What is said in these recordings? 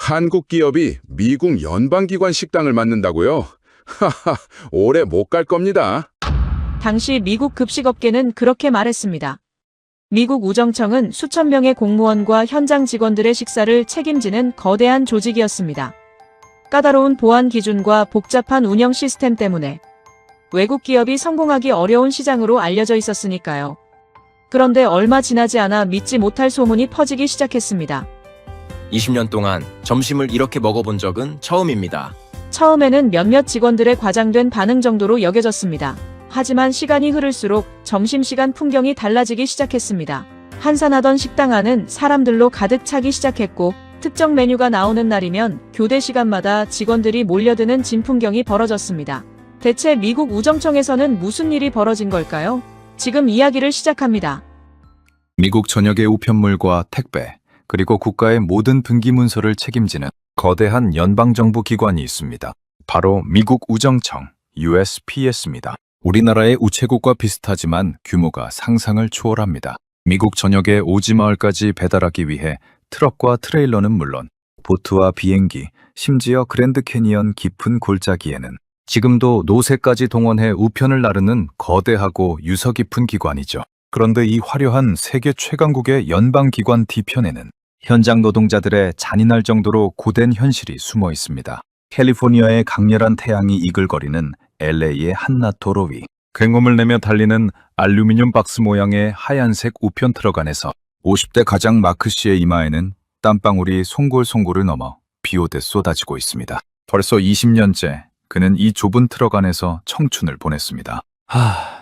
한국 기업이 미국 연방기관 식당을 맡는다고요? 하하, 오래 못 갈 겁니다. 당시 미국 급식업계는 그렇게 말했습니다. 미국 우정청은 수천 명의 공무원과 현장 직원들의 식사를 책임지는 거대한 조직이었습니다. 까다로운 보안 기준과 복잡한 운영 시스템 때문에 외국 기업이 성공하기 어려운 시장으로 알려져 있었으니까요. 그런데 얼마 지나지 않아 믿지 못할 소문이 퍼지기 시작했습니다. 20년 동안 점심을 이렇게 먹어본 적은 처음입니다. 처음에는 몇몇 직원들의 과장된 반응 정도로 여겨졌습니다. 하지만 시간이 흐를수록 점심시간 풍경이 달라지기 시작했습니다. 한산하던 식당 안은 사람들로 가득 차기 시작했고 특정 메뉴가 나오는 날이면 교대 시간마다 직원들이 몰려드는 진풍경이 벌어졌습니다. 대체 미국 우정청에서는 무슨 일이 벌어진 걸까요? 지금 이야기를 시작합니다. 미국 전역의 우편물과 택배, 그리고 국가의 모든 등기 문서를 책임지는 거대한 연방정부 기관이 있습니다. 바로 미국 우정청, USPS입니다. 우리나라의 우체국과 비슷하지만 규모가 상상을 초월합니다. 미국 전역의 오지마을까지 배달하기 위해 트럭과 트레일러는 물론 보트와 비행기, 심지어 그랜드 캐니언 깊은 골짜기에는 지금도 노새까지 동원해 우편을 나르는 거대하고 유서 깊은 기관이죠. 그런데 이 화려한 세계 최강국의 연방기관 뒤편에는 현장 노동자들의 잔인할 정도로 고된 현실이 숨어 있습니다. 캘리포니아의 강렬한 태양이 이글거리는 LA의 한낮 도로 위, 굉음을 내며 달리는 알루미늄 박스 모양의 하얀색 우편 트럭 안에서 50대 가장 마크 씨의 이마에는 땀방울이 송골송골을 넘어 비오듯 쏟아지고 있습니다. 벌써 20년째 그는 이 좁은 트럭 안에서 청춘을 보냈습니다.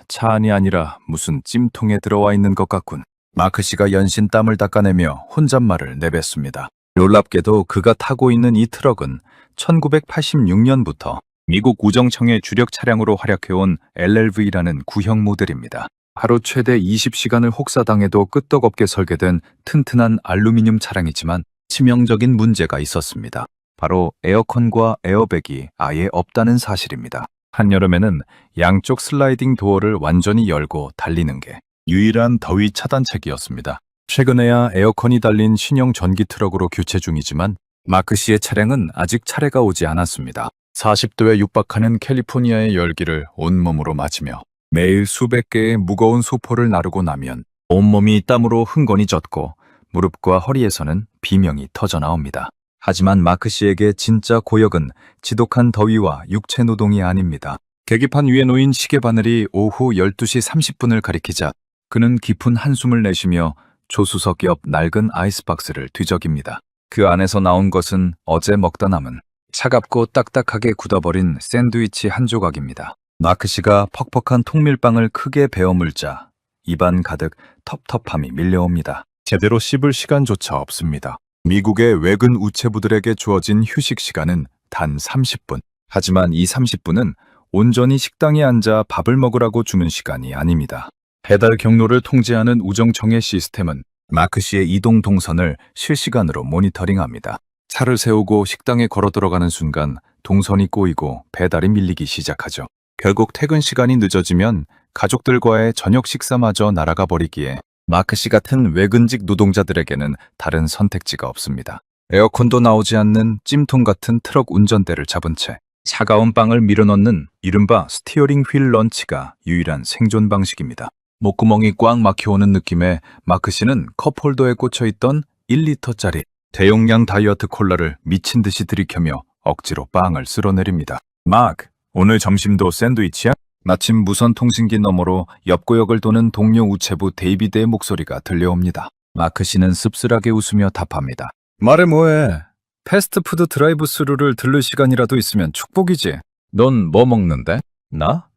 차 안이 아니라 무슨 찜통에 들어와 있는 것 같군. 마크 씨가 연신 땀을 닦아내며 혼잣말을 내뱉습니다. 놀랍게도 그가 타고 있는 이 트럭은 1986년부터 미국 우정청의 주력 차량으로 활약해온 LLV라는 구형 모델입니다. 하루 최대 20시간을 혹사당해도 끄떡없게 설계된 튼튼한 알루미늄 차량이지만 치명적인 문제가 있었습니다. 바로 에어컨과 에어백이 아예 없다는 사실입니다. 한여름에는 양쪽 슬라이딩 도어를 완전히 열고 달리는 게 유일한 더위 차단책이었습니다. 최근에야 에어컨이 달린 신형 전기 트럭으로 교체 중이지만 마크 씨의 차량은 아직 차례가 오지 않았습니다. 40도에 육박하는 캘리포니아의 열기를 온몸으로 맞으며 매일 수백 개의 무거운 소포를 나르고 나면 온몸이 땀으로 흥건히 젖고 무릎과 허리에서는 비명이 터져나옵니다. 하지만 마크 씨에게 진짜 고역은 지독한 더위와 육체 노동이 아닙니다. 계기판 위에 놓인 시계 바늘이 오후 12시 30분을 가리키자 그는 깊은 한숨을 내쉬며 조수석 옆 낡은 아이스박스를 뒤적입니다. 그 안에서 나온 것은 어제 먹다 남은 차갑고 딱딱하게 굳어버린 샌드위치 한 조각입니다. 마크 씨가 퍽퍽한 통밀빵을 크게 베어 물자 입안 가득 텁텁함이 밀려옵니다. 제대로 씹을 시간조차 없습니다. 미국의 외근 우체부들에게 주어진 휴식 시간은 단 30분. 하지만 이 30분은 온전히 식당에 앉아 밥을 먹으라고 주는 시간이 아닙니다. 배달 경로를 통제하는 우정청의 시스템은 마크 씨의 이동 동선을 실시간으로 모니터링합니다. 차를 세우고 식당에 걸어 들어가는 순간 동선이 꼬이고 배달이 밀리기 시작하죠. 결국 퇴근 시간이 늦어지면 가족들과의 저녁 식사마저 날아가 버리기에 마크 씨 같은 외근직 노동자들에게는 다른 선택지가 없습니다. 에어컨도 나오지 않는 찜통 같은 트럭 운전대를 잡은 채 차가운 빵을 밀어넣는 이른바 스티어링 휠 런치가 유일한 생존 방식입니다. 목구멍이 꽉 막혀오는 느낌에 마크 씨는 컵홀더에 꽂혀있던 1리터짜리 대용량 다이어트 콜라를 미친 듯이 들이켜며 억지로 빵을 쓸어내립니다. 마크, 오늘 점심도 샌드위치야? 마침 무선 통신기 너머로 옆구역을 도는 동료 우체부 데이비드의 목소리가 들려옵니다. 마크 씨는 씁쓸하게 웃으며 답합니다. 말해 뭐해. 패스트푸드 드라이브 스루를 들를 시간이라도 있으면 축복이지. 넌 뭐 먹는데? 나?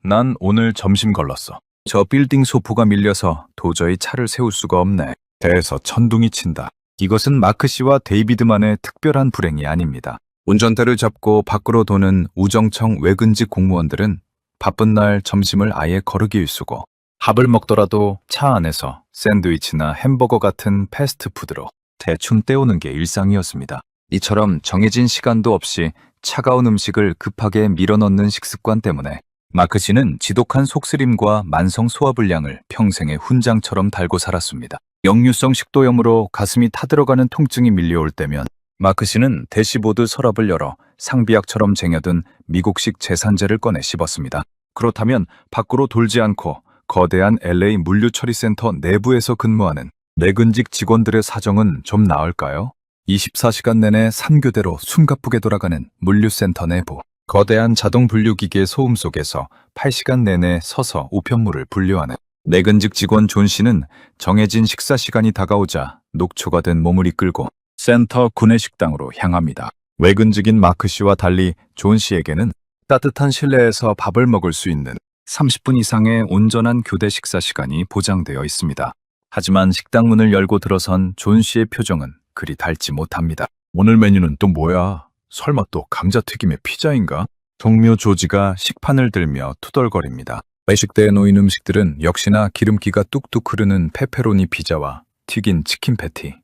난 오늘 점심 걸렀어. 저 빌딩 소포가 밀려서 도저히 차를 세울 수가 없네. 배에서 천둥이 친다. 이것은 마크 씨와 데이비드만의 특별한 불행이 아닙니다. 운전대를 잡고 밖으로 도는 우정청 외근직 공무원들은 바쁜 날 점심을 아예 거르기 일쑤고 밥을 먹더라도 차 안에서 샌드위치나 햄버거 같은 패스트푸드로 대충 때우는 게 일상이었습니다. 이처럼 정해진 시간도 없이 차가운 음식을 급하게 밀어넣는 식습관 때문에 마크 씨는 지독한 속쓰림과 만성 소화불량을 평생의 훈장처럼 달고 살았습니다. 역류성 식도염으로 가슴이 타들어가는 통증이 밀려올 때면 마크 씨는 대시보드 서랍을 열어 상비약처럼 쟁여둔 미국식 제산제를 꺼내 씹었습니다. 그렇다면 밖으로 돌지 않고 거대한 LA 물류처리센터 내부에서 근무하는 내근직 직원들의 사정은 좀 나을까요? 24시간 내내 3교대로 숨가쁘게 돌아가는 물류센터 내부. 거대한 자동 분류기기의 소음 속에서 8시간 내내 서서 우편물을 분류하는 내근직 직원 존 씨는 정해진 식사 시간이 다가오자 녹초가 된 몸을 이끌고 센터 구내식당으로 향합니다. 외근직인 마크 씨와 달리 존 씨에게는 따뜻한 실내에서 밥을 먹을 수 있는 30분 이상의 온전한 교대 식사 시간이 보장되어 있습니다. 하지만 식당 문을 열고 들어선 존 씨의 표정은 그리 밝지 못합니다. 오늘 메뉴는 또 뭐야? 설마 또 감자튀김에 피자인가? 동료 조지가 식판을 들며 투덜거립니다. 외식대에 놓인 음식들은 역시나 기름기가 뚝뚝 흐르는 페페로니 피자와 튀긴 치킨 패티,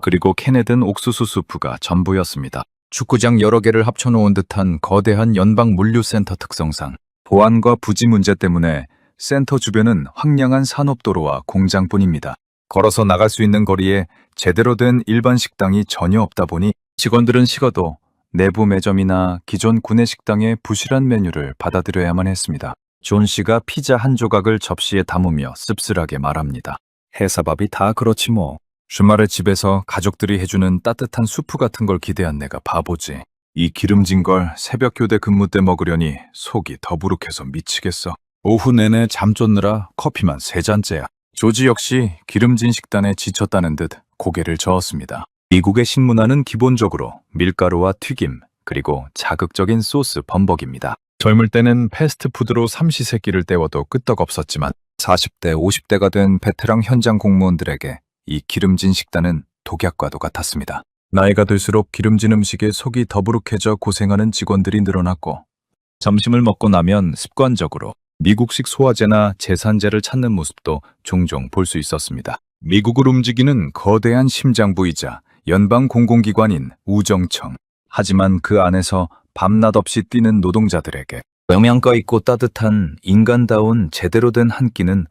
그리고 캔에 든 옥수수 수프가 전부였습니다. 축구장 여러 개를 합쳐놓은 듯한 거대한 연방 물류센터 특성상 보안과 부지 문제 때문에 센터 주변은 황량한 산업도로와 공장뿐입니다. 걸어서 나갈 수 있는 거리에 제대로 된 일반 식당이 전혀 없다 보니 직원들은 식어도 내부 매점이나 기존 구내식당의 부실한 메뉴를 받아들여야만 했습니다. 존 씨가 피자 한 조각을 접시에 담으며 씁쓸하게 말합니다. 회사밥이 다 그렇지 뭐. 주말에 집에서 가족들이 해주는 따뜻한 수프 같은 걸 기대한 내가 바보지. 이 기름진 걸 새벽 교대 근무 때 먹으려니 속이 더부룩해서 미치겠어. 오후 내내 잠 쫓느라 커피만 3잔째야. 조지 역시 기름진 식단에 지쳤다는 듯 고개를 저었습니다. 미국의 식문화는 기본적으로 밀가루와 튀김, 그리고 자극적인 소스 범벅입니다. 젊을 때는 패스트푸드로 삼시세끼를 때워도 끄떡없었지만 40대, 50대가 된 베테랑 현장 공무원들에게 이 기름진 식단은 독약과도 같았습니다. 나이가 들수록 기름진 음식에 속이 더부룩해져 고생하는 직원들이 늘어났고 점심을 먹고 나면 습관적으로 미국식 소화제나 제산제를 찾는 모습도 종종 볼 수 있었습니다. 미국을 움직이는 거대한 심장부이자 연방 공공기관인 우정청. 하지만 그 안에서 밤낮 없이 뛰는 노동자들에게 영양가 있고 따뜻한 인간다운 제대로 된 한 끼는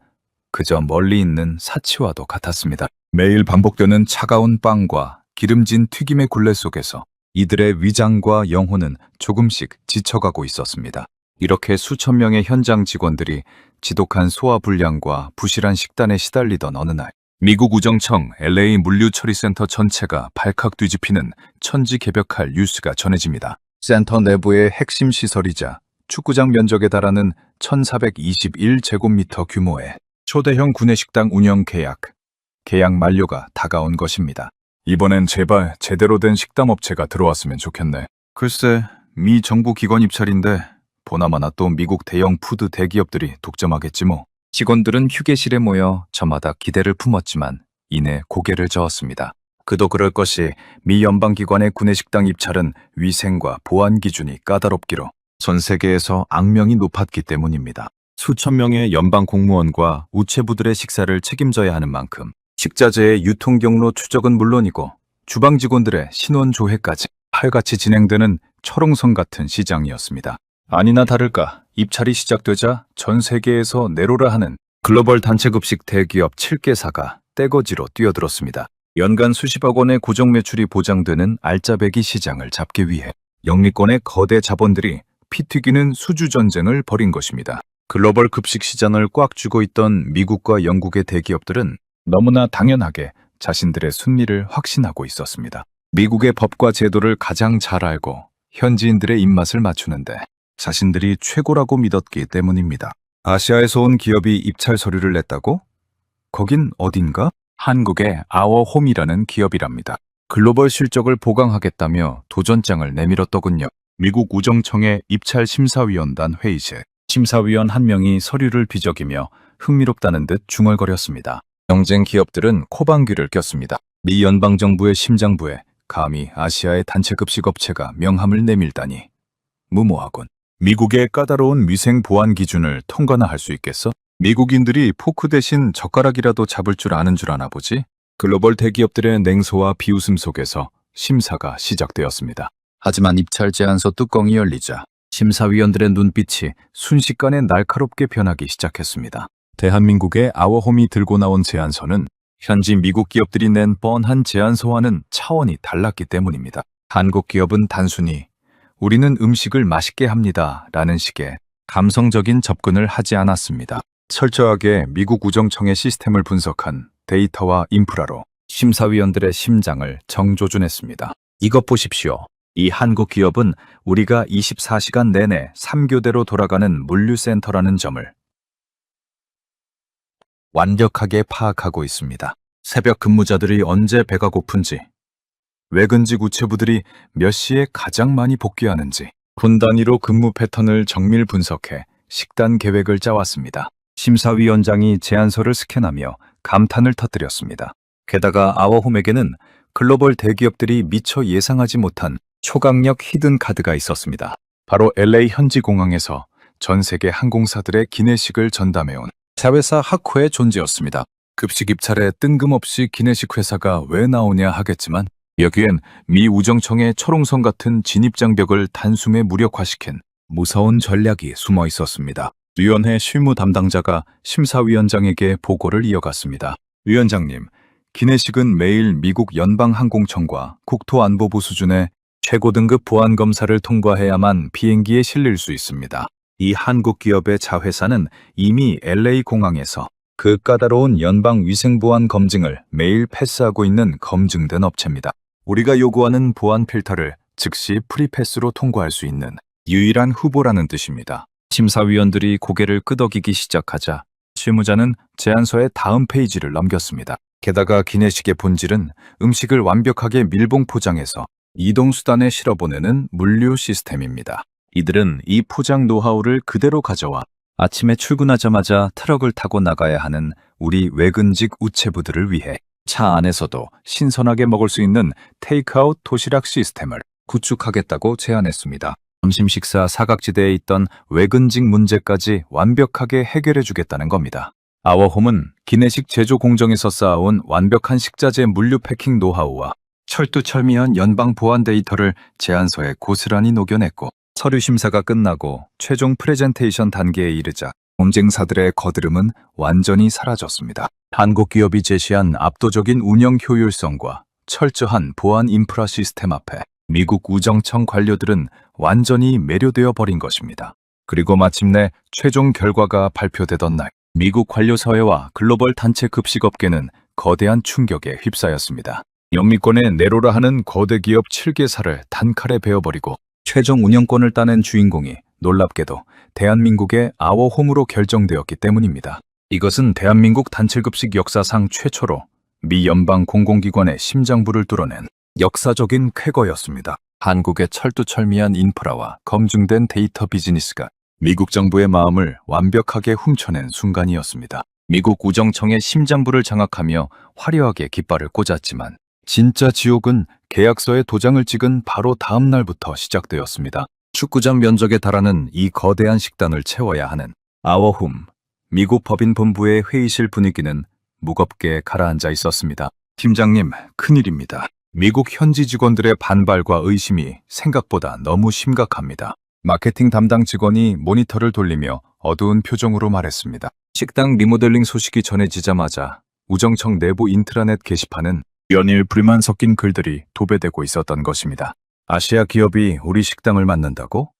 그저 멀리 있는 사치와도 같았습니다. 매일 반복되는 차가운 빵과 기름진 튀김의 굴레 속에서 이들의 위장과 영혼은 조금씩 지쳐가고 있었습니다. 이렇게 수천 명의 현장 직원들이 지독한 소화불량과 부실한 식단에 시달리던 어느 날, 미국 우정청 LA 물류처리센터 전체가 발칵 뒤집히는 천지개벽할 뉴스가 전해집니다. 센터 내부의 핵심 시설이자 축구장 면적에 달하는 1421제곱미터 규모의 초대형 구내식당 운영 계약 만료가 다가온 것입니다. 이번엔 제발 제대로 된 식당업체가 들어왔으면 좋겠네. 글쎄, 미 정부 기관 입찰인데 보나마나 또 미국 대형 푸드 대기업들이 독점하겠지 뭐. 직원들은 휴게실에 모여 저마다 기대를 품었지만 이내 고개를 저었습니다. 그도 그럴 것이 미 연방기관의 구내식당 입찰은 위생과 보안 기준이 까다롭기로 전 세계에서 악명이 높았기 때문입니다. 수천 명의 연방 공무원과 우체부들의 식사를 책임져야 하는 만큼 식자재의 유통 경로 추적은 물론이고 주방 직원들의 신원 조회까지 활같이 진행되는 철옹성 같은 시장이었습니다. 아니나 다를까 입찰이 시작되자 전 세계에서 내로라 하는 글로벌 단체급식 대기업 7개사가 떼거지로 뛰어들었습니다. 연간 수십억 원의 고정 매출이 보장되는 알짜배기 시장을 잡기 위해 영미권의 거대 자본들이 피 튀기는 수주 전쟁을 벌인 것입니다. 글로벌 급식 시장을 꽉 쥐고 있던 미국과 영국의 대기업들은 너무나 당연하게 자신들의 순리를 확신하고 있었습니다. 미국의 법과 제도를 가장 잘 알고 현지인들의 입맛을 맞추는데 자신들이 최고라고 믿었기 때문입니다. 아시아에서 온 기업이 입찰 서류를 냈다고? 거긴 어딘가? 한국의 아워홈이라는 기업이랍니다. 글로벌 실적을 보강하겠다며 도전장을 내밀었더군요. 미국 우정청의 입찰 심사위원단 회의실. 심사위원 한 명이 서류를 비적이며 흥미롭다는 듯 중얼거렸습니다. 경쟁 기업들은 코방귀를 꼈습니다. 미 연방정부의 심장부에 감히 아시아의 단체급식 업체가 명함을 내밀다니. 무모하군. 미국의 까다로운 위생 보안 기준을 통과나 할 수 있겠어? 미국인들이 포크 대신 젓가락이라도 잡을 줄 아는 줄 아나 보지? 글로벌 대기업들의 냉소와 비웃음 속에서 심사가 시작되었습니다. 하지만 입찰 제안서 뚜껑이 열리자 심사위원들의 눈빛이 순식간에 날카롭게 변하기 시작했습니다. 대한민국의 아워홈이 들고 나온 제안서는 현지 미국 기업들이 낸 뻔한 제안서와는 차원이 달랐기 때문입니다. 한국 기업은 단순히 우리는 음식을 맛있게 합니다 라는 식의 감성적인 접근을 하지 않았습니다. 철저하게 미국 우정청의 시스템을 분석한 데이터와 인프라로 심사위원들의 심장을 정조준했습니다. 이것 보십시오. 이 한국 기업은 우리가 24시간 내내 3교대로 돌아가는 물류센터라는 점을 완벽하게 파악하고 있습니다. 새벽 근무자들이 언제 배가 고픈지, 외근직 우체부들이 몇 시에 가장 많이 복귀하는지, 군 단위로 근무 패턴을 정밀 분석해 식단 계획을 짜왔습니다. 심사위원장이 제안서를 스캔하며 감탄을 터뜨렸습니다. 게다가 아워홈에게는 글로벌 대기업들이 미처 예상하지 못한 초강력 히든 카드가 있었습니다. 바로 LA 현지 공항에서 전 세계 항공사들의 기내식을 전담해온 자회사 하코의 존재였습니다. 급식 입찰에 뜬금없이 기내식 회사가 왜 나오냐 하겠지만 여기엔 미 우정청의 철옹성 같은 진입장벽을 단숨에 무력화시킨 무서운 전략이 숨어 있었습니다. 위원회 실무 담당자가 심사위원장에게 보고를 이어갔습니다. 위원장님, 기내식은 매일 미국 연방항공청과 국토안보부 수준의 최고 등급 보안 검사를 통과해야만 비행기에 실릴 수 있습니다. 이 한국 기업의 자회사는 이미 LA 공항에서 그 까다로운 연방 위생보안 검증을 매일 패스하고 있는 검증된 업체입니다. 우리가 요구하는 보안 필터를 즉시 프리패스로 통과할 수 있는 유일한 후보라는 뜻입니다. 심사위원들이 고개를 끄덕이기 시작하자 실무자는 제안서의 다음 페이지를 넘겼습니다. 게다가 기내식의 본질은 음식을 완벽하게 밀봉 포장해서 이동수단에 실어보내는 물류 시스템입니다. 이들은 이 포장 노하우를 그대로 가져와 아침에 출근하자마자 트럭을 타고 나가야 하는 우리 외근직 우체부들을 위해 차 안에서도 신선하게 먹을 수 있는 테이크아웃 도시락 시스템을 구축하겠다고 제안했습니다. 점심 식사 사각지대에 있던 외근직 문제까지 완벽하게 해결해 주겠다는 겁니다. 아워홈은 기내식 제조 공정에서 쌓아온 완벽한 식자재 물류 패킹 노하우와 철두철미한 연방 보안 데이터를 제안서에 고스란히 녹여냈고 서류 심사가 끝나고 최종 프레젠테이션 단계에 이르자 경쟁사들의 거드름은 완전히 사라졌습니다. 한국 기업이 제시한 압도적인 운영 효율성과 철저한 보안 인프라 시스템 앞에 미국 우정청 관료들은 완전히 매료되어 버린 것입니다. 그리고 마침내 최종 결과가 발표되던 날, 미국 관료 사회와 글로벌 단체 급식업계는 거대한 충격에 휩싸였습니다. 영미권의 네로라 하는 거대 기업 7개사를 단칼에 베어버리고 최종 운영권을 따낸 주인공이 놀랍게도 대한민국의 아워홈으로 결정되었기 때문입니다. 이것은 대한민국 단체급식 역사상 최초로 미 연방 공공기관의 심장부를 뚫어낸 역사적인 쾌거였습니다. 한국의 철두철미한 인프라와 검증된 데이터 비즈니스가 미국 정부의 마음을 완벽하게 훔쳐낸 순간이었습니다. 미국 우정청의 심장부를 장악하며 화려하게 깃발을 꽂았지만 진짜 지옥은 계약서에 도장을 찍은 바로 다음 날부터 시작되었습니다. 축구장 면적에 달하는 이 거대한 식단을 채워야 하는 아워홈, 미국 법인본부의 회의실 분위기는 무겁게 가라앉아 있었습니다. 팀장님, 큰일입니다. 미국 현지 직원들의 반발과 의심이 생각보다 너무 심각합니다. 마케팅 담당 직원이 모니터를 돌리며 어두운 표정으로 말했습니다. 식당 리모델링 소식이 전해지자마자 우정청 내부 인트라넷 게시판은 연일 불만 섞인 글들이 도배되고 있었던 것입니다. 아시아 기업이 우리 식당을 맡는다고?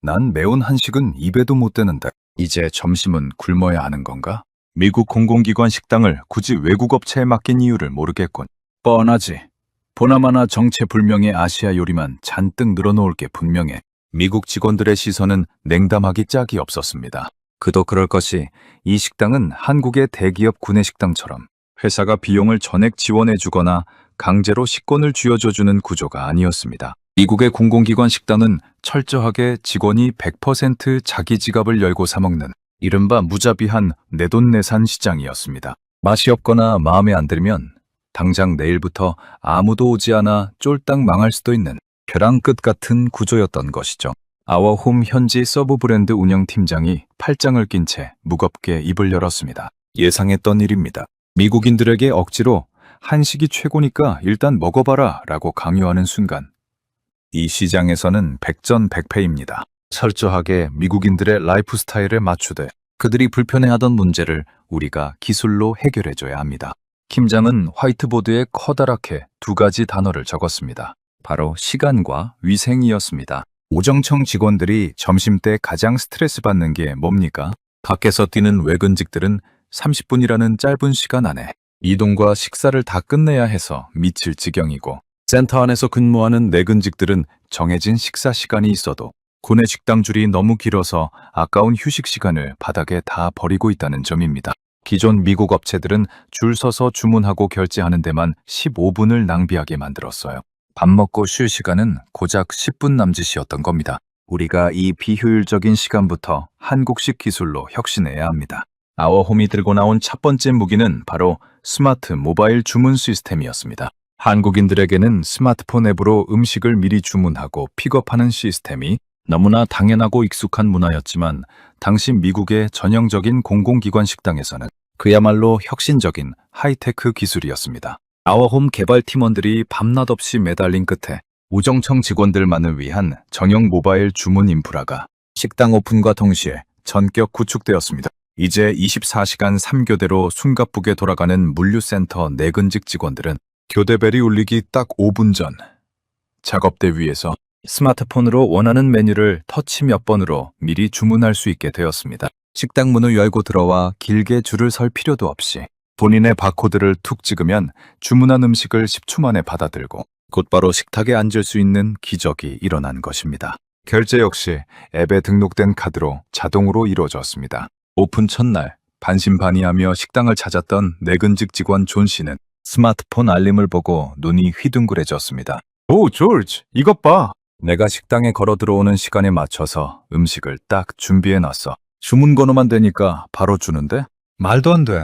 난 매운 한식은 입에도 못 대는데 이제 점심은 굶어야 하는 건가? 미국 공공기관 식당을 굳이 외국 업체에 맡긴 이유를 모르겠군. 뻔하지. 보나마나 정체불명의 아시아 요리만 잔뜩 늘어놓을 게 분명해. 미국 직원들의 시선은 냉담하기 짝이 없었습니다. 그도 그럴 것이 이 식당은 한국의 대기업 구내식당처럼 회사가 비용을 전액 지원해주거나 강제로 식권을 쥐어줘주는 구조가 아니었습니다. 미국의 공공기관 식당은 철저하게 직원이 100% 자기 지갑을 열고 사먹는 이른바 무자비한 내돈내산 시장이었습니다. 맛이 없거나 마음에 안 들면 당장 내일부터 아무도 오지 않아 쫄딱 망할 수도 있는 벼랑 끝 같은 구조였던 것이죠. 아워홈 현지 서브 브랜드 운영팀장이 팔짱을 낀 채 무겁게 입을 열었습니다. 예상했던 일입니다. 미국인들에게 억지로 한식이 최고니까 일단 먹어봐라 라고 강요하는 순간 이 시장에서는 백전백패입니다. 철저하게 미국인들의 라이프 스타일에 맞추되 그들이 불편해하던 문제를 우리가 기술로 해결해줘야 합니다. 팀장은 화이트보드에 커다랗게 두 가지 단어를 적었습니다. 바로 시간과 위생이었습니다. 오정청 직원들이 점심때 가장 스트레스 받는 게 뭡니까? 밖에서 뛰는 외근직들은 30분이라는 짧은 시간 안에 이동과 식사를 다 끝내야 해서 미칠 지경이고, 센터 안에서 근무하는 내근직들은 정해진 식사 시간이 있어도 구내 식당 줄이 너무 길어서 아까운 휴식 시간을 바닥에 다 버리고 있다는 점입니다. 기존 미국 업체들은 줄 서서 주문하고 결제하는 데만 15분을 낭비하게 만들었어요. 밥 먹고 쉴 시간은 고작 10분 남짓이었던 겁니다. 우리가 이 비효율적인 시간부터 한국식 기술로 혁신해야 합니다. 아워홈이 들고 나온 첫 번째 무기는 바로 스마트 모바일 주문 시스템이었습니다. 한국인들에게는 스마트폰 앱으로 음식을 미리 주문하고 픽업하는 시스템이 너무나 당연하고 익숙한 문화였지만, 당시 미국의 전형적인 공공기관 식당에서는 그야말로 혁신적인 하이테크 기술이었습니다. 아워홈 개발 팀원들이 밤낮 없이 매달린 끝에 우정청 직원들만을 위한 전용 모바일 주문 인프라가 식당 오픈과 동시에 전격 구축되었습니다. 이제 24시간 3교대로 숨가쁘게 돌아가는 물류센터 내근직 직원들은 교대벨이 울리기 딱 5분 전 작업대 위에서 스마트폰으로 원하는 메뉴를 터치 몇 번으로 미리 주문할 수 있게 되었습니다. 식당 문을 열고 들어와 길게 줄을 설 필요도 없이 본인의 바코드를 툭 찍으면 주문한 음식을 10초 만에 받아들고 곧바로 식탁에 앉을 수 있는 기적이 일어난 것입니다. 결제 역시 앱에 등록된 카드로 자동으로 이루어졌습니다. 오픈 첫날 반신반의하며 식당을 찾았던 내근직 직원 존 씨는 스마트폰 알림을 보고 눈이 휘둥그레졌습니다. 오, 조지, 이것 봐. 내가 식당에 걸어 들어오는 시간에 맞춰서 음식을 딱 준비해놨어. 주문 번호만 되니까 바로 주는데? 말도 안 돼.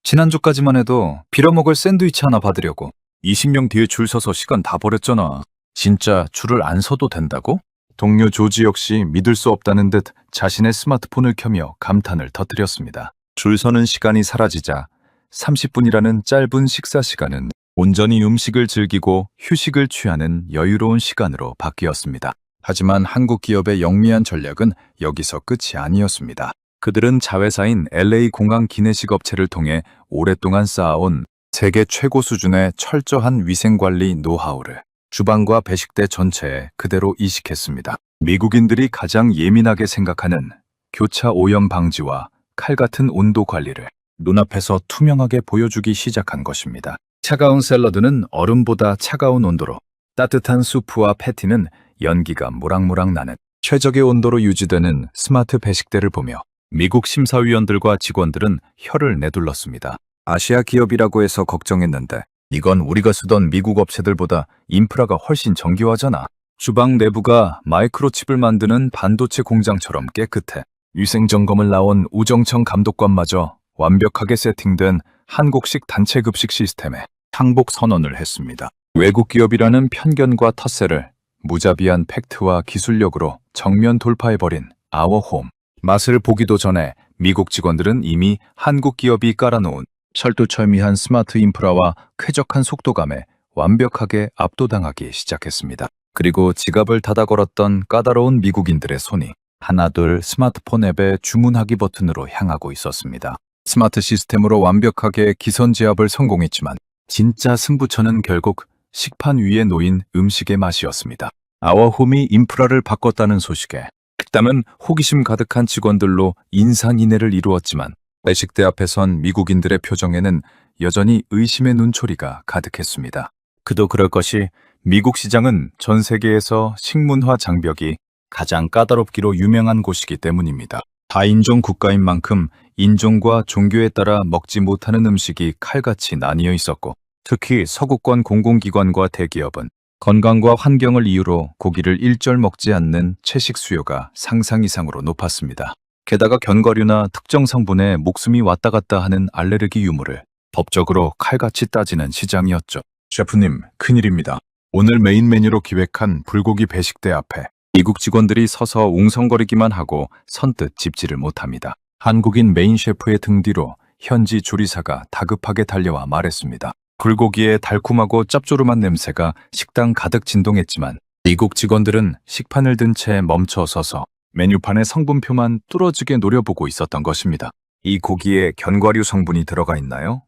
지난주까지만 해도 빌어먹을 샌드위치 하나 받으려고 20명 뒤에 줄 서서 시간 다 버렸잖아. 진짜 줄을 안 서도 된다고? 동료 조지 역시 믿을 수 없다는 듯 자신의 스마트폰을 켜며 감탄을 터뜨렸습니다. 줄 서는 시간이 사라지자 30분이라는 짧은 식사 시간은 온전히 음식을 즐기고 휴식을 취하는 여유로운 시간으로 바뀌었습니다. 하지만 한국 기업의 영미한 전략은 여기서 끝이 아니었습니다. 그들은 자회사인 LA 공항 기내식 업체를 통해 오랫동안 쌓아온 세계 최고 수준의 철저한 위생관리 노하우를 주방과 배식대 전체에 그대로 이식했습니다. 미국인들이 가장 예민하게 생각하는 교차 오염 방지와 칼 같은 온도 관리를 눈앞에서 투명하게 보여주기 시작한 것입니다. 차가운 샐러드는 얼음보다 차가운 온도로, 따뜻한 수프와 패티는 연기가 모락모락 나는 최적의 온도로 유지되는 스마트 배식대를 보며 미국 심사위원들과 직원들은 혀를 내둘렀습니다. 아시아 기업이라고 해서 걱정했는데 이건 우리가 쓰던 미국 업체들보다 인프라가 훨씬 정교하잖아. 주방 내부가 마이크로칩을 만드는 반도체 공장처럼 깨끗해. 위생점검을 나온 우정청 감독관마저 완벽하게 세팅된 한국식 단체 급식 시스템에 항복 선언을 했습니다. 외국 기업이라는 편견과 텃세를 무자비한 팩트와 기술력으로 정면 돌파해버린 아워홈. 맛을 보기도 전에 미국 직원들은 이미 한국 기업이 깔아놓은 철두철미한 스마트 인프라와 쾌적한 속도감에 완벽하게 압도당하기 시작했습니다. 그리고 지갑을 닫아 걸었던 까다로운 미국인들의 손이 하나둘 스마트폰 앱의 주문하기 버튼으로 향하고 있었습니다. 스마트 시스템으로 완벽하게 기선제압을 성공했지만 진짜 승부처는 결국 식판 위에 놓인 음식의 맛이었습니다. 아워홈이 인프라를 바꿨다는 소식에 식당은 호기심 가득한 직원들로 인산인해를 이루었지만 배식대 앞에 선 미국인들의 표정에는 여전히 의심의 눈초리가 가득했습니다. 그도 그럴 것이 미국 시장은 전 세계에서 식문화 장벽이 가장 까다롭기로 유명한 곳이기 때문입니다. 다인종 국가인 만큼 인종과 종교에 따라 먹지 못하는 음식이 칼같이 나뉘어 있었고, 특히 서구권 공공기관과 대기업은 건강과 환경을 이유로 고기를 일절 먹지 않는 채식 수요가 상상 이상으로 높았습니다. 게다가 견과류나 특정 성분에 목숨이 왔다 갔다 하는 알레르기 유무를 법적으로 칼같이 따지는 시장이었죠. 셰프님, 큰일입니다. 오늘 메인 메뉴로 기획한 불고기 배식대 앞에 미국 직원들이 서서 웅성거리기만 하고 선뜻 집지를 못합니다. 한국인 메인 셰프의 등 뒤로 현지 조리사가 다급하게 달려와 말했습니다. 불고기의 달콤하고 짭조름한 냄새가 식당 가득 진동했지만 미국 직원들은 식판을 든 채 멈춰 서서 메뉴판의 성분표만 뚫어지게 노려보고 있었던 것입니다. 이 고기에 견과류 성분이 들어가 있나요?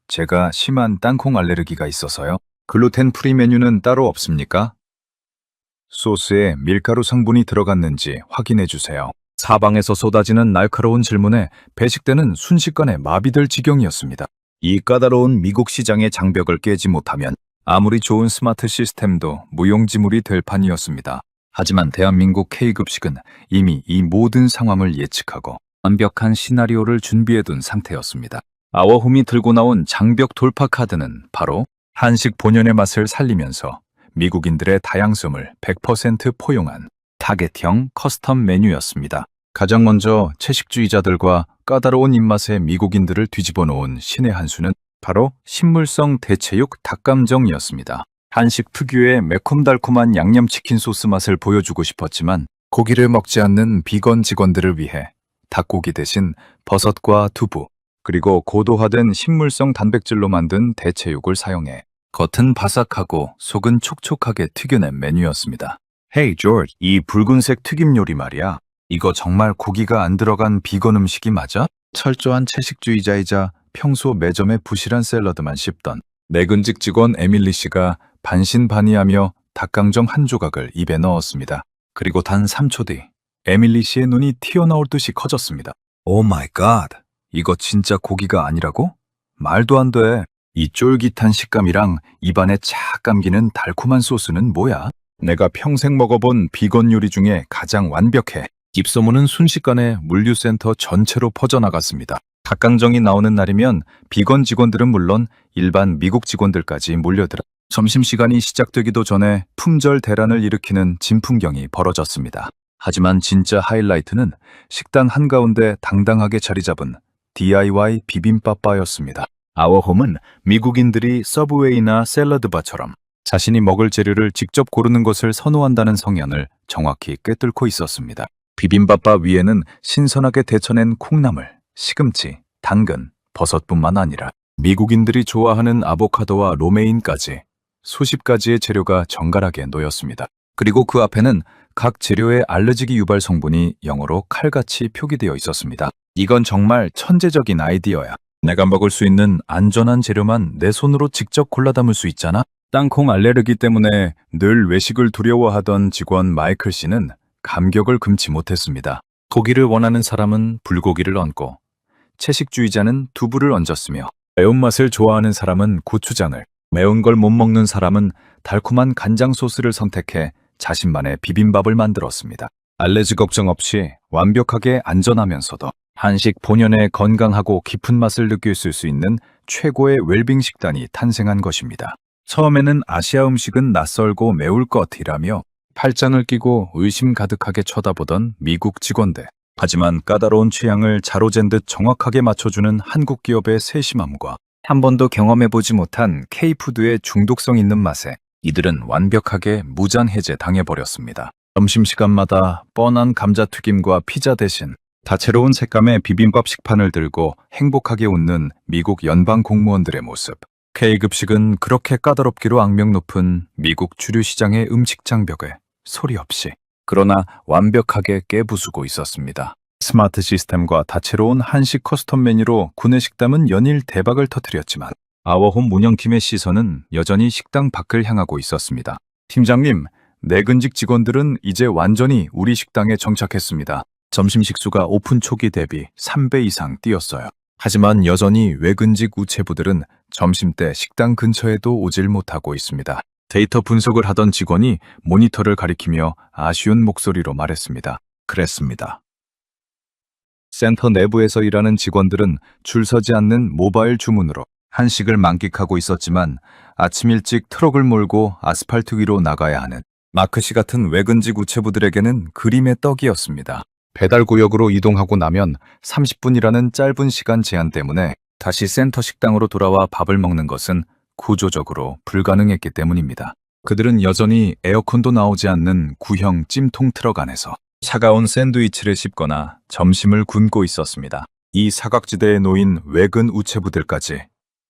제가 심한 땅콩 알레르기가 있어서요. 글루텐 프리 메뉴는 따로 없습니까? 소스에 밀가루 성분이 들어갔는지 확인해 주세요. 사방에서 쏟아지는 날카로운 질문에 배식대는 순식간에 마비될 지경이었습니다. 이 까다로운 미국 시장의 장벽을 깨지 못하면 아무리 좋은 스마트 시스템도 무용지물이 될 판이었습니다. 하지만 대한민국 K급식은 이미 이 모든 상황을 예측하고 완벽한 시나리오를 준비해둔 상태였습니다. 아워홈이 들고 나온 장벽 돌파 카드는 바로 한식 본연의 맛을 살리면서 미국인들의 다양성을 100% 포용한 타겟형 커스텀 메뉴였습니다. 가장 먼저 채식주의자들과 까다로운 입맛의 미국인들을 뒤집어 놓은 신의 한 수는 바로 식물성 대체육 닭감정이었습니다. 한식 특유의 매콤달콤한 양념치킨 소스 맛을 보여주고 싶었지만 고기를 먹지 않는 비건 직원들을 위해 닭고기 대신 버섯과 두부, 그리고 고도화된 식물성 단백질로 만든 대체육을 사용해 겉은 바삭하고 속은 촉촉하게 튀겨낸 메뉴였습니다. Hey George, 이 붉은색 튀김 요리 말이야. 이거 정말 고기가 안 들어간 비건 음식이 맞아? 철저한 채식주의자이자 평소 매점에 부실한 샐러드만 씹던 내근직 직원 에밀리 씨가 반신반의하며 닭강정 한 조각을 입에 넣었습니다. 그리고 단 3초 뒤 에밀리 씨의 눈이 튀어나올 듯이 커졌습니다. 오 마이 갓, 이거 진짜 고기가 아니라고? 말도 안 돼. 이 쫄깃한 식감이랑 입안에 착 감기는 달콤한 소스는 뭐야? 내가 평생 먹어본 비건 요리 중에 가장 완벽해. 입소문은 순식간에 물류센터 전체로 퍼져나갔습니다. 닭강정이 나오는 날이면 비건 직원들은 물론 일반 미국 직원들까지 몰려들어 점심시간이 시작되기도 전에 품절 대란을 일으키는 진풍경이 벌어졌습니다. 하지만 진짜 하이라이트는 식당 한가운데 당당하게 자리 잡은 DIY 비빔밥바였습니다. 아워홈은 미국인들이 서브웨이나 샐러드바처럼 자신이 먹을 재료를 직접 고르는 것을 선호한다는 성향을 정확히 꿰뚫고 있었습니다. 비빔밥바 위에는 신선하게 데쳐낸 콩나물, 시금치, 당근, 버섯뿐만 아니라 미국인들이 좋아하는 아보카도와 로메인까지 수십 가지의 재료가 정갈하게 놓였습니다. 그리고 그 앞에는 각 재료의 알레르기 유발 성분이 영어로 칼같이 표기되어 있었습니다. 이건 정말 천재적인 아이디어야. 내가 먹을 수 있는 안전한 재료만 내 손으로 직접 골라 담을 수 있잖아. 땅콩 알레르기 때문에 늘 외식을 두려워하던 직원 마이클 씨는 감격을 금치 못했습니다. 고기를 원하는 사람은 불고기를 얹고 채식주의자는 두부를 얹었으며 매운맛을 좋아하는 사람은 고추장을, 매운 걸 못 먹는 사람은 달콤한 간장 소스를 선택해 자신만의 비빔밥을 만들었습니다. 알레르기 걱정 없이 완벽하게 안전하면서도 한식 본연의 건강하고 깊은 맛을 느낄 수 있는 최고의 웰빙 식단이 탄생한 것입니다. 처음에는 아시아 음식은 낯설고 매울 것이라며 팔짱을 끼고 의심 가득하게 쳐다보던 미국 직원들. 하지만 까다로운 취향을 자로잰 듯 정확하게 맞춰주는 한국 기업의 세심함과 한 번도 경험해보지 못한 K푸드의 중독성 있는 맛에 이들은 완벽하게 무잔해제 당해버렸습니다. 점심시간마다 뻔한 감자튀김과 피자 대신 다채로운 색감의 비빔밥 식판을 들고 행복하게 웃는 미국 연방 공무원들의 모습. K급식은 그렇게 까다롭기로 악명 높은 미국 주류 시장의 음식 장벽을 소리 없이 그러나 완벽하게 깨부수고 있었습니다. 스마트 시스템과 다채로운 한식 커스텀 메뉴로 구내식당은 연일 대박을 터뜨렸지만 아워홈 운영팀의 시선은 여전히 식당 밖을 향하고 있었습니다. 팀장님, 내근직 직원들은 이제 완전히 우리 식당에 정착했습니다. 점심 식수가 오픈 초기 대비 3배 이상 뛰었어요. 하지만 여전히 외근직 우체부들은 점심때 식당 근처에도 오질 못하고 있습니다. 데이터 분석을 하던 직원이 모니터를 가리키며 아쉬운 목소리로 말했습니다. 그랬습니다. 센터 내부에서 일하는 직원들은 줄 서지 않는 모바일 주문으로 한식을 만끽하고 있었지만 아침 일찍 트럭을 몰고 아스팔트 위로 나가야 하는 마크 씨 같은 외근직 우체부들에게는 그림의 떡이었습니다. 배달 구역으로 이동하고 나면 30분이라는 짧은 시간 제한 때문에 다시 센터 식당으로 돌아와 밥을 먹는 것은 구조적으로 불가능했기 때문입니다. 그들은 여전히 에어컨도 나오지 않는 구형 찜통 트럭 안에서 차가운 샌드위치를 씹거나 점심을 굶고 있었습니다. 이 사각지대에 놓인 외근 우체부들까지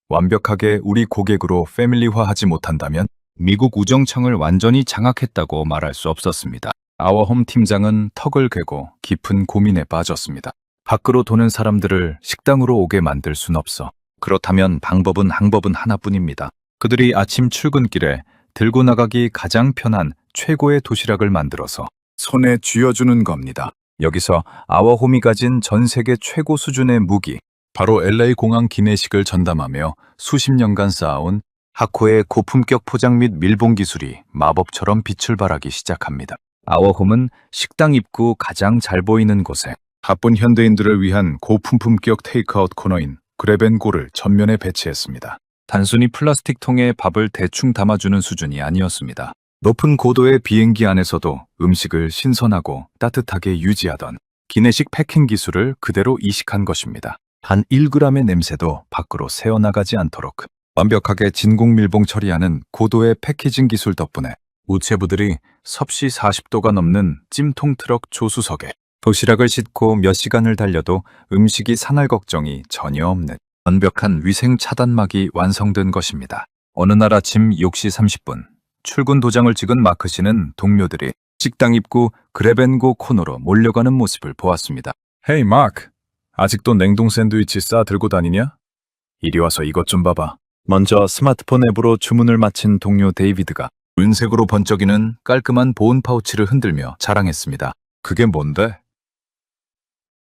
완벽하게 우리 고객으로 패밀리화하지 못한다면 미국 우정청을 완전히 장악했다고 말할 수 없었습니다. 아워홈 팀장은 턱을 괴고 깊은 고민에 빠졌습니다. 밖으로 도는 사람들을 식당으로 오게 만들 순 없어. 그렇다면 방법은 하나뿐입니다. 그들이 아침 출근길에 들고 나가기 가장 편한 최고의 도시락을 만들어서 손에 쥐어주는 겁니다. 여기서 아워홈이 가진 전 세계 최고 수준의 무기, 바로 LA 공항 기내식을 전담하며 수십 년간 쌓아온 하코의 고품격 포장 및 밀봉 기술이 마법처럼 빛을 발하기 시작합니다. 아워홈은 식당 입구 가장 잘 보이는 곳에 바쁜 현대인들을 위한 고품격 테이크아웃 코너인 그랩앤고를 전면에 배치했습니다. 단순히 플라스틱 통에 밥을 대충 담아주는 수준이 아니었습니다. 높은 고도의 비행기 안에서도 음식을 신선하고 따뜻하게 유지하던 기내식 패킹 기술을 그대로 이식한 것입니다. 단 1g의 냄새도 밖으로 새어나가지 않도록 완벽하게 진공 밀봉 처리하는 고도의 패키징 기술 덕분에 우체부들이 섭씨 40도가 넘는 찜통 트럭 조수석에 도시락을 싣고 몇 시간을 달려도 음식이 상할 걱정이 전혀 없는 완벽한 위생 차단막이 완성된 것입니다. 어느 날 아침 6시 30분 출근 도장을 찍은 마크 씨는 동료들이 식당 입구 그랩앤고 코너로 몰려가는 모습을 보았습니다. 헤이 마크, 아직도 냉동 샌드위치 싸 들고 다니냐? 이리 와서 이것 좀 봐봐. 먼저 스마트폰 앱으로 주문을 마친 동료 데이비드가 은색으로 번쩍이는 깔끔한 보온 파우치를 흔들며 자랑했습니다. 그게 뭔데?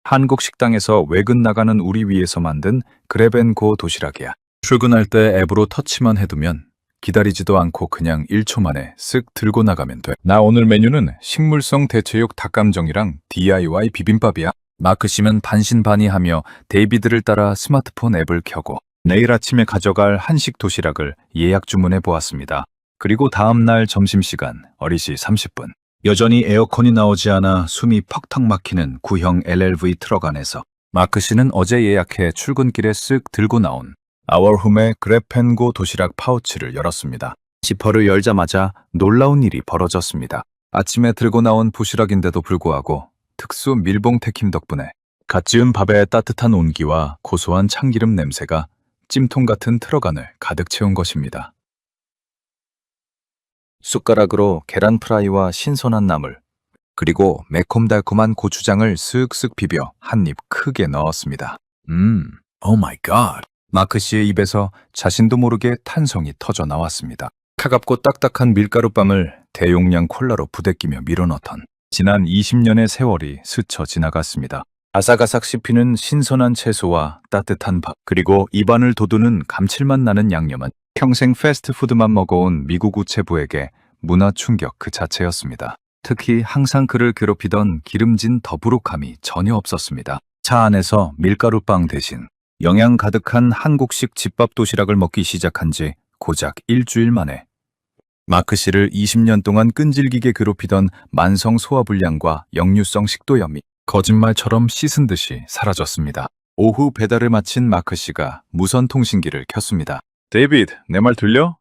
한국 식당에서 외근 나가는 우리 위해서 만든 그랩앤고 도시락이야. 출근할 때 앱으로 터치만 해두면 기다리지도 않고 그냥 1초 만에 쓱 들고 나가면 돼. 나 오늘 메뉴는 식물성 대체육 닭감정이랑 DIY 비빔밥이야. 마크 씨는 반신반의하며 데이비드를 따라 스마트폰 앱을 켜고 내일 아침에 가져갈 한식 도시락을 예약 주문해 보았습니다. 그리고 다음 날 점심시간 어리시 30분. 여전히 에어컨이 나오지 않아 숨이 퍽턱 막히는 구형 LLV 트럭 안에서 마크 씨는 어제 예약해 출근길에 쓱 들고 나온 아워홈의 그랩앤고 도시락 파우치를 열었습니다. 지퍼를 열자마자 놀라운 일이 벌어졌습니다. 아침에 들고 나온 도시락인데도 불구하고 특수 밀봉 택힘 덕분에 갓 지은 밥의 따뜻한 온기와 고소한 참기름 냄새가 찜통 같은 트럭 안을 가득 채운 것입니다. 숟가락으로 계란 프라이와 신선한 나물, 그리고 매콤달콤한 고추장을 쓱쓱 비벼 한 입 크게 넣었습니다. 오 마이 갓. 마크 씨의 입에서 자신도 모르게 탄성이 터져 나왔습니다. 차갑고 딱딱한 밀가루빵을 대용량 콜라로 부대끼며 밀어넣던 지난 20년의 세월이 스쳐 지나갔습니다. 아삭아삭 씹히는 신선한 채소와 따뜻한 밥, 그리고 입안을 돋우는 감칠맛 나는 양념은 평생 패스트푸드만 먹어온 미국 우체부에게 문화 충격 그 자체였습니다. 특히 항상 그를 괴롭히던 기름진 더부룩함이 전혀 없었습니다. 차 안에서 밀가루빵 대신 영양 가득한 한국식 집밥 도시락을 먹기 시작한 지 고작 일주일 만에 마크 씨를 20년 동안 끈질기게 괴롭히던 만성 소화불량과 역류성 식도염이 거짓말처럼 씻은 듯이 사라졌습니다. 오후 배달을 마친 마크 씨가 무선 통신기를 켰습니다. 데이비드, 내 말 들려?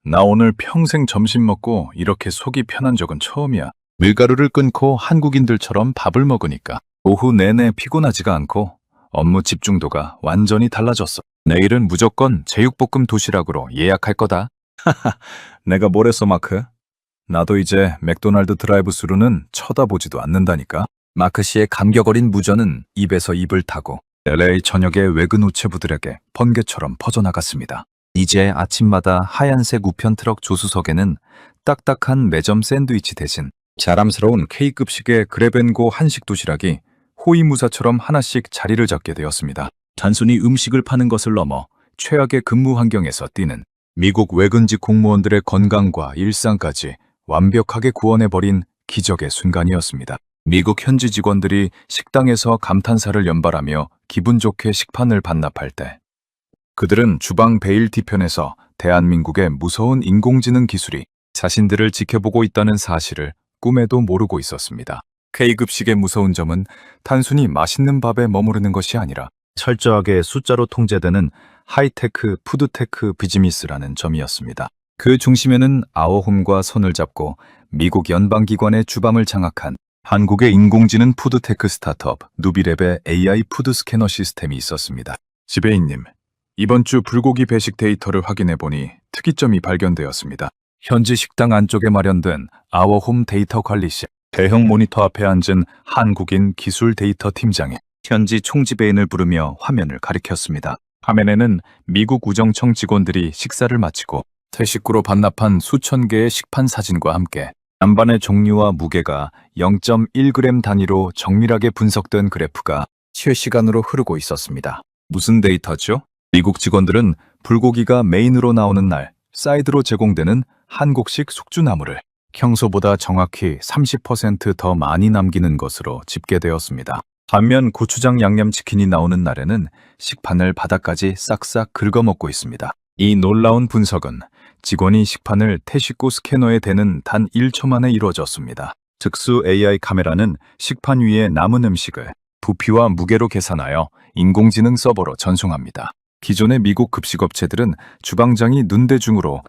나 오늘 평생 점심 먹고 이렇게 속이 편한 적은 처음이야. 밀가루를 끊고 한국인들처럼 밥을 먹으니까 오후 내내 피곤하지가 않고 업무 집중도가 완전히 달라졌어. 내일은 무조건 제육볶음 도시락으로 예약할 거다. 하하, 내가 뭘 했어, 마크? 나도 이제 맥도날드 드라이브스루는 쳐다보지도 않는다니까. 마크 씨의 감격 어린 무전은 입에서 입을 타고 LA 전역의 외근 우체부들에게 번개처럼 퍼져나갔습니다. 이제 아침마다 하얀색 우편 트럭 조수석에는 딱딱한 매점 샌드위치 대신 자랑스러운 K급식의 그랩앤고 한식 도시락이 호위무사처럼 하나씩 자리를 잡게 되었습니다. 단순히 음식을 파는 것을 넘어 최악의 근무 환경에서 뛰는 미국 외근직 공무원들의 건강과 일상까지 완벽하게 구원해버린 기적의 순간이었습니다. 미국 현지 직원들이 식당에서 감탄사를 연발하며 기분 좋게 식판을 반납할 때 그들은 주방 베일 뒤편에서 대한민국의 무서운 인공지능 기술이 자신들을 지켜보고 있다는 사실을 꿈에도 모르고 있었습니다. K급식의 무서운 점은 단순히 맛있는 밥에 머무르는 것이 아니라 철저하게 숫자로 통제되는 하이테크 푸드테크 비즈니스라는 점이었습니다. 그 중심에는 아워홈과 손을 잡고 미국 연방기관의 주방을 장악한 한국의 인공지능 푸드테크 스타트업 누비랩의 AI 푸드 스캐너 시스템이 있었습니다. 지배인님, 이번 주 불고기 배식 데이터를 확인해보니 특이점이 발견되었습니다. 현지 식당 안쪽에 마련된 아워홈 데이터 관리실, 대형 모니터 앞에 앉은 한국인 기술 데이터 팀장이 현지 총지배인을 부르며 화면을 가리켰습니다. 화면에는 미국 우정청 직원들이 식사를 마치고 퇴식구로 반납한 수천 개의 식판 사진과 함께 잔반의 종류와 무게가 0.1g 단위로 정밀하게 분석된 그래프가 실시간으로 흐르고 있었습니다. 무슨 데이터죠? 미국 직원들은 불고기가 메인으로 나오는 날 사이드로 제공되는 한국식 숙주나물을 평소보다 정확히 30% 더 많이 남기는 것으로 집계되었습니다. 반면 고추장 양념치킨이 나오는 날에는 식판을 바닥까지 싹싹 긁어먹고 있습니다. 이 놀라운 분석은 직원이 식판을 퇴식구 스캐너에 대는 단 1초 만에 이루어졌습니다. 특수 AI 카메라는 식판 위에 남은 음식을 부피와 무게로 계산하여 인공지능 서버로 전송합니다. 기존의 미국 급식업체들은 주방장이 눈대중으로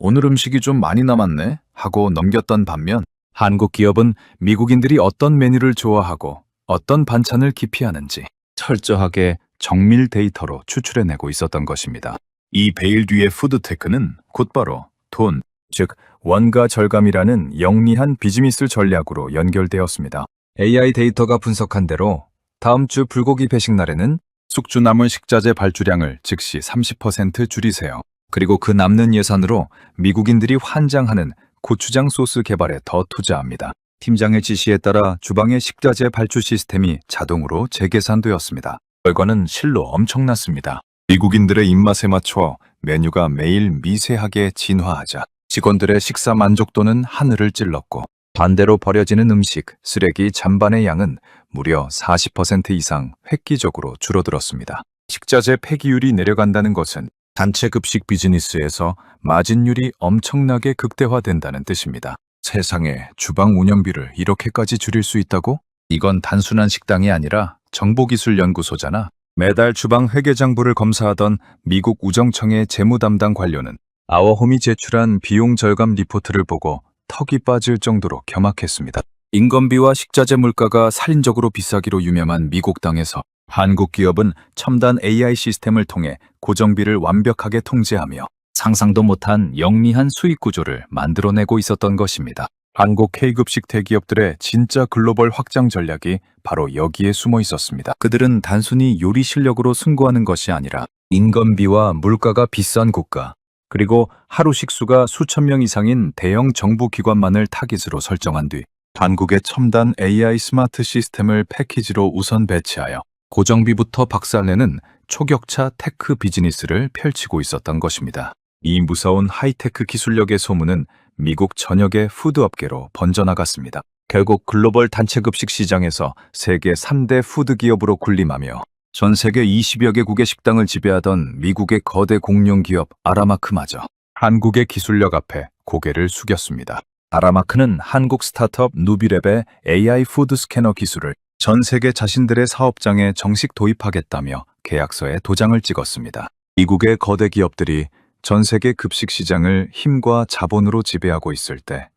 오늘 음식이 좀 많이 남았네 하고 넘겼던 반면 한국 기업은 미국인들이 어떤 메뉴를 좋아하고 어떤 반찬을 기피하는지 철저하게 정밀 데이터로 추출해내고 있었던 것입니다. 이 베일 뒤의 푸드테크는 곧바로 돈, 즉 원가 절감이라는 영리한 비즈니스 전략으로 연결되었습니다. AI 데이터가 분석한 대로 다음 주 불고기 배식 날에는 숙주나물 식자재 발주량을 즉시 30% 줄이세요. 그리고 그 남는 예산으로 미국인들이 환장하는 고추장 소스 개발에 더 투자합니다. 팀장의 지시에 따라 주방의 식자재 발주 시스템이 자동으로 재계산되었습니다. 결과는 실로 엄청났습니다. 미국인들의 입맛에 맞춰 메뉴가 매일 미세하게 진화하자 직원들의 식사 만족도는 하늘을 찔렀고 반대로 버려지는 음식, 쓰레기 잔반의 양은 무려 40% 이상 획기적으로 줄어들었습니다. 식자재 폐기율이 내려간다는 것은 단체 급식 비즈니스에서 마진율이 엄청나게 극대화된다는 뜻입니다. 세상에 주방 운영비를 이렇게까지 줄일 수 있다고? 이건 단순한 식당이 아니라 정보기술연구소잖아. 매달 주방 회계장부를 검사하던 미국 우정청의 재무 담당 관료는 아워홈이 제출한 비용 절감 리포트를 보고 턱이 빠질 정도로 경악했습니다. 인건비와 식자재 물가가 살인적으로 비싸기로 유명한 미국 땅에서 한국 기업은 첨단 AI 시스템을 통해 고정비를 완벽하게 통제하며 상상도 못한 영리한 수익 구조를 만들어내고 있었던 것입니다. 한국 K급식 대기업들의 진짜 글로벌 확장 전략이 바로 여기에 숨어 있었습니다. 그들은 단순히 요리 실력으로 승부하는 것이 아니라 인건비와 물가가 비싼 국가, 그리고 하루 식수가 수천 명 이상인 대형 정부기관만을 타깃으로 설정한 뒤 한국의 첨단 AI 스마트 시스템을 패키지로 우선 배치하여 고정비부터 박살내는 초격차 테크 비즈니스를 펼치고 있었던 것입니다. 이 무서운 하이테크 기술력의 소문은 미국 전역의 푸드업계로 번져나갔습니다. 결국 글로벌 단체급식 시장에서 세계 3대 푸드 기업으로 군림하며 전 세계 20여 개국의 식당을 지배하던 미국의 거대 공룡기업 아라마크마저 한국의 기술력 앞에 고개를 숙였습니다. 아라마크는 한국 스타트업 누비랩의 AI 푸드 스캐너 기술을 전 세계 자신들의 사업장에 정식 도입하겠다며 계약서에 도장을 찍었습니다. 미국의 거대 기업들이 전 세계 급식 시장을 힘과 자본으로 지배하고 있을 때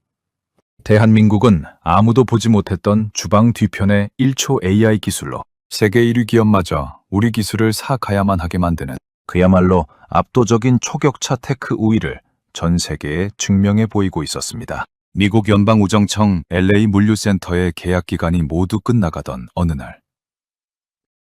대한민국은 아무도 보지 못했던 주방 뒤편의 1초 AI 기술로 세계 1위 기업마저 우리 기술을 사가야만 하게 만드는 그야말로 압도적인 초격차 테크 우위를 전 세계에 증명해 보이고 있었습니다. 미국 연방우정청 LA 물류센터의 계약 기간이 모두 끝나가던 어느 날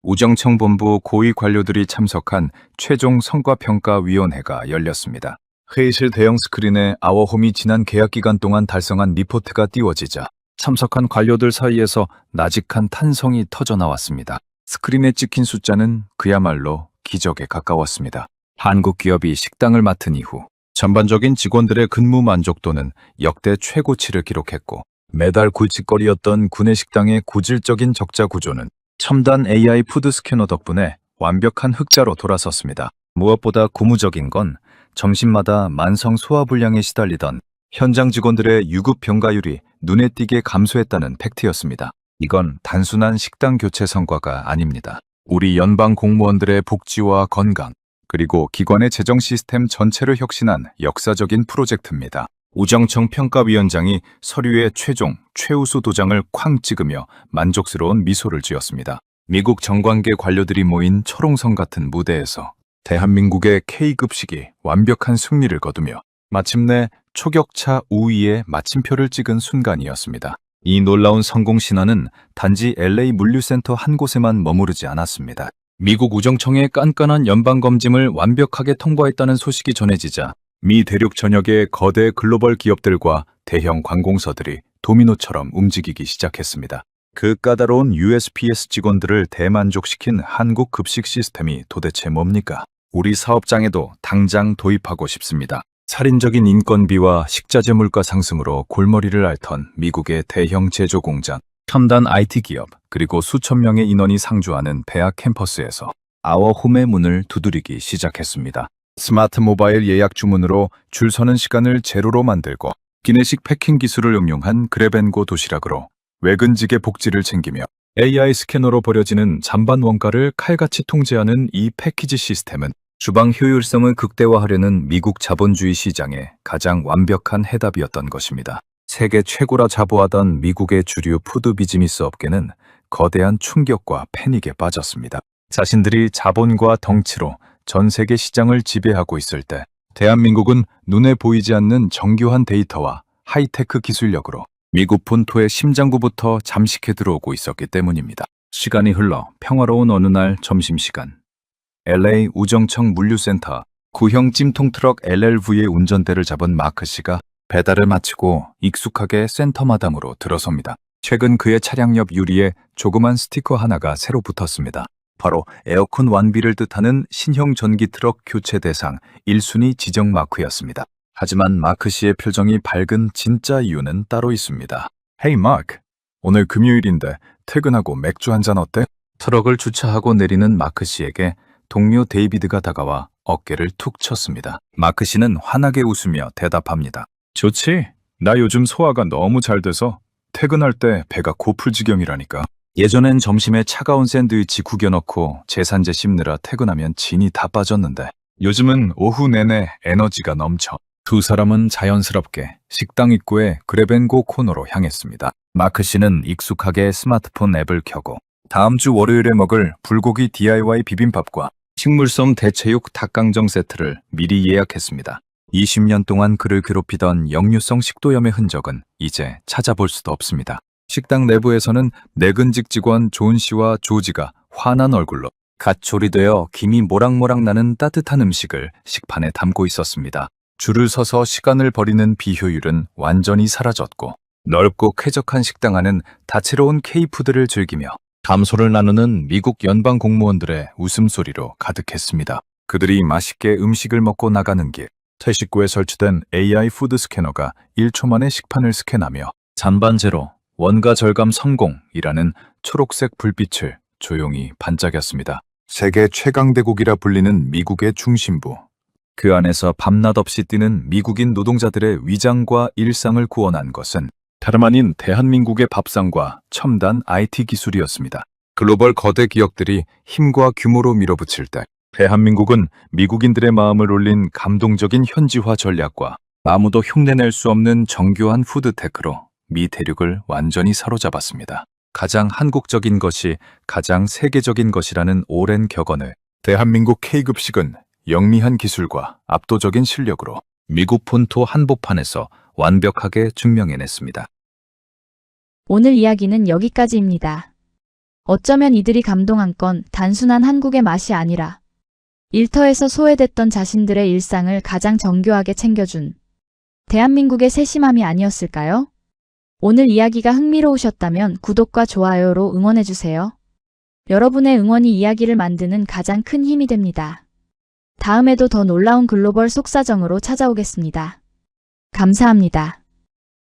우정청 본부 고위 관료들이 참석한 최종 성과평가위원회가 열렸습니다. 회의실 대형 스크린에 아워홈이 지난 계약 기간 동안 달성한 리포트가 띄워지자 참석한 관료들 사이에서 나직한 탄성이 터져나왔습니다. 스크린에 찍힌 숫자는 그야말로 기적에 가까웠습니다. 한국 기업이 식당을 맡은 이후 전반적인 직원들의 근무 만족도는 역대 최고치를 기록했고 매달 골칫거리였던 구내 식당의 고질적인 적자 구조는 첨단 AI 푸드 스캐너 덕분에 완벽한 흑자로 돌아섰습니다. 무엇보다 고무적인 건 점심마다 만성 소화불량에 시달리던 현장 직원들의 유급 병가율이 눈에 띄게 감소했다는 팩트였습니다. 이건 단순한 식당 교체 성과가 아닙니다. 우리 연방 공무원들의 복지와 건강, 그리고 기관의 재정 시스템 전체를 혁신한 역사적인 프로젝트입니다. 우정청 평가위원장이 서류에 최우수 도장을 쾅 찍으며 만족스러운 미소를 지었습니다. 미국 정관계 관료들이 모인 철옹성 같은 무대에서 대한민국의 K급식이 완벽한 승리를 거두며 마침내 초격차 우위에 마침표를 찍은 순간이었습니다. 이 놀라운 성공 신화는 단지 LA 물류센터 한 곳에만 머무르지 않았습니다. 미국 우정청의 깐깐한 연방검증을 완벽하게 통보했다는 소식이 전해지자 미 대륙 전역의 거대 글로벌 기업들과 대형 관공서들이 도미노처럼 움직이기 시작했습니다. 그 까다로운 USPS 직원들을 대만족시킨 한국 급식 시스템이 도대체 뭡니까? 우리 사업장에도 당장 도입하고 싶습니다. 살인적인 인건비와 식자재 물가 상승으로 골머리를 앓던 미국의 대형 제조 공장, 첨단 IT 기업, 그리고 수천 명의 인원이 상주하는 대학 캠퍼스에서 아워홈의 문을 두드리기 시작했습니다. 스마트 모바일 예약 주문으로 줄 서는 시간을 제로로 만들고 기내식 패킹 기술을 응용한 그랩앤고 도시락으로 외근직의 복지를 챙기며 AI 스캐너로 버려지는 잔반 원가를 칼같이 통제하는 이 패키지 시스템은 주방 효율성을 극대화하려는 미국 자본주의 시장의 가장 완벽한 해답이었던 것입니다. 세계 최고라 자부하던 미국의 주류 푸드 비즈니스 업계는 거대한 충격과 패닉에 빠졌습니다. 자신들이 자본과 덩치로 전 세계 시장을 지배하고 있을 때 대한민국은 눈에 보이지 않는 정교한 데이터와 하이테크 기술력으로 미국 본토의 심장부부터 잠식해 들어오고 있었기 때문입니다. 시간이 흘러 평화로운 어느 날 점심시간, LA 우정청 물류센터 구형 찜통트럭 LLV의 운전대를 잡은 마크 씨가 배달을 마치고 익숙하게 센터 마당으로 들어섭니다. 최근 그의 차량 옆 유리에 조그만 스티커 하나가 새로 붙었습니다. 바로 에어컨 완비를 뜻하는 신형 전기 트럭 교체 대상 1순위 지정 마크였습니다. 하지만 마크 씨의 표정이 밝은 진짜 이유는 따로 있습니다. Hey 마크, 오늘 금요일인데 퇴근하고 맥주 한잔 어때? 트럭을 주차하고 내리는 마크 씨에게 동료 데이비드가 다가와 어깨를 툭 쳤습니다. 마크 씨는 환하게 웃으며 대답합니다. 좋지. 나 요즘 소화가 너무 잘 돼서 퇴근할 때 배가 고플 지경이라니까. 예전엔 점심에 차가운 샌드위치 구겨넣고 제산제 씹느라 퇴근하면 진이 다 빠졌는데 요즘은 오후 내내 에너지가 넘쳐. 두 사람은 자연스럽게 식당 입구에 그랩앤고 코너로 향했습니다. 마크 씨는 익숙하게 스마트폰 앱을 켜고 다음 주 월요일에 먹을 불고기 DIY 비빔밥과 식물성 대체육 닭강정 세트를 미리 예약했습니다. 20년 동안 그를 괴롭히던 역류성 식도염의 흔적은 이제 찾아볼 수도 없습니다. 식당 내부에서는 내근직 직원 존 씨와 조지가 환한 얼굴로 갓 조리되어 김이 모락모락 나는 따뜻한 음식을 식판에 담고 있었습니다. 줄을 서서 시간을 버리는 비효율은 완전히 사라졌고 넓고 쾌적한 식당 안은 다채로운 K푸드를 즐기며 담소를 나누는 미국 연방 공무원들의 웃음소리로 가득했습니다. 그들이 맛있게 음식을 먹고 나가는 길, 퇴식구에 설치된 AI 푸드 스캐너가 1초 만에 식판을 스캔하며 잔반 제로, 원가 절감 성공이라는 초록색 불빛을 조용히 반짝였습니다. 세계 최강대국이라 불리는 미국의 중심부. 그 안에서 밤낮 없이 뛰는 미국인 노동자들의 위장과 일상을 구원한 것은 다름 아닌 대한민국의 밥상과 첨단 IT 기술이었습니다. 글로벌 거대 기업들이 힘과 규모로 밀어붙일 때 대한민국은 미국인들의 마음을 울린 감동적인 현지화 전략과 아무도 흉내낼 수 없는 정교한 푸드테크로 미 대륙을 완전히 사로잡았습니다. 가장 한국적인 것이 가장 세계적인 것이라는 오랜 격언을 대한민국 K급식은 영리한 기술과 압도적인 실력으로 미국 본토 한복판에서 완벽하게 증명해냈습니다. 오늘 이야기는 여기까지입니다. 어쩌면 이들이 감동한 건 단순한 한국의 맛이 아니라 일터에서 소외됐던 자신들의 일상을 가장 정교하게 챙겨준 대한민국의 세심함이 아니었을까요? 오늘 이야기가 흥미로우셨다면 구독과 좋아요로 응원해주세요. 여러분의 응원이 이야기를 만드는 가장 큰 힘이 됩니다. 다음에도 더 놀라운 글로벌 속사정으로 찾아오겠습니다. 감사합니다.